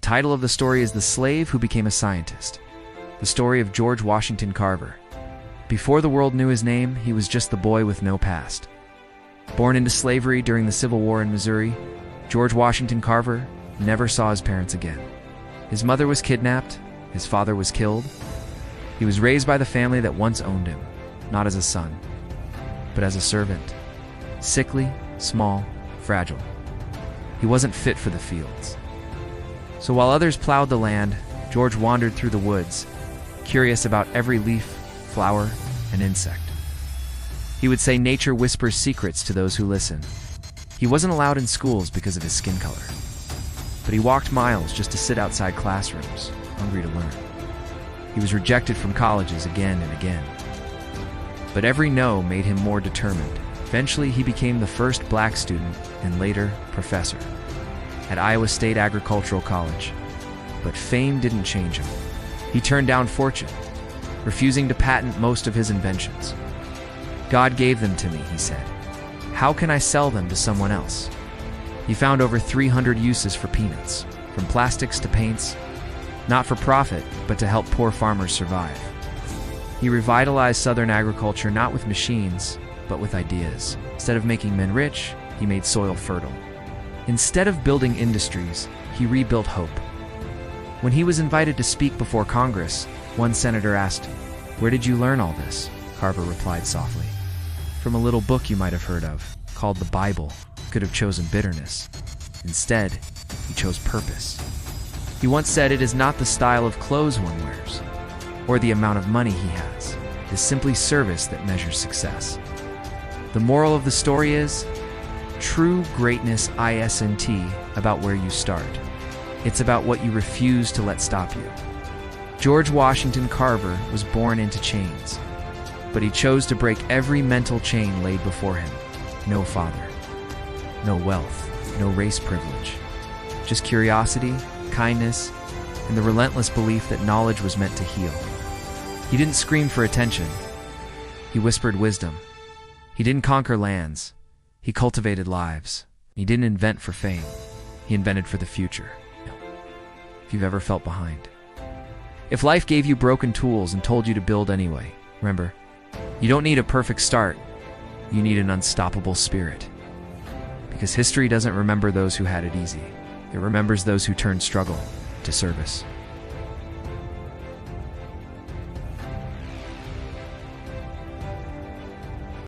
title of the story is The Slave Who Became a Scientist, the story of George Washington Carver. Before the world knew his name, he was just the boy with no past. Born into slavery during the Civil War in Missouri, George Washington Carver never saw his parents again. His mother was kidnapped, his father was killed. He was raised by the family that once owned him, not as a son, but as a servant. Sickly, small, fragile. He wasn't fit for the fields. So while others plowed the land, George wandered through the woods, curious about every leaf, flower, and insect. He would say nature whispers secrets to those who listen. He wasn't allowed in schools because of his skin color, but he walked miles just to sit outside classrooms, hungry to learn. He was rejected from colleges again and again, but every no made him more determined. Eventually, he became the first black student and later professor at Iowa State Agricultural College. But fame didn't change him. He turned down fortune, refusing to patent most of his inventions. "God gave them to me," he said. "How can I sell them to someone else?" He found over 300 uses for peanuts, from plastics to paints, not for profit, but to help poor farmers survive. He revitalized Southern agriculture not with machines, but with ideas. Instead of making men rich, he made soil fertile. Instead of building industries, he rebuilt hope. When he was invited to speak before Congress, one senator asked, "Where did you learn all this?" Carver replied softly, "From a little book you might have heard of, called the Bible." Could have chosen bitterness. Instead, he chose purpose. He once said, "It is not the style of clothes one wears, or the amount of money he has. It is simply service that measures success." The moral of the story is, true greatness isn't about where you start. It's about what you refuse to let stop you. George Washington Carver was born into chains, but he chose to break every mental chain laid before him. No father, no wealth, no race privilege, just curiosity, kindness, and the relentless belief that knowledge was meant to heal. He didn't scream for attention. He whispered wisdom. He didn't conquer lands. He cultivated lives. He didn't invent for fame. He invented for the future. If you've ever felt behind. If life gave you broken tools and told you to build anyway, remember, you don't need a perfect start. You need an unstoppable spirit. Because history doesn't remember those who had it easy. It remembers those who turned struggle to service.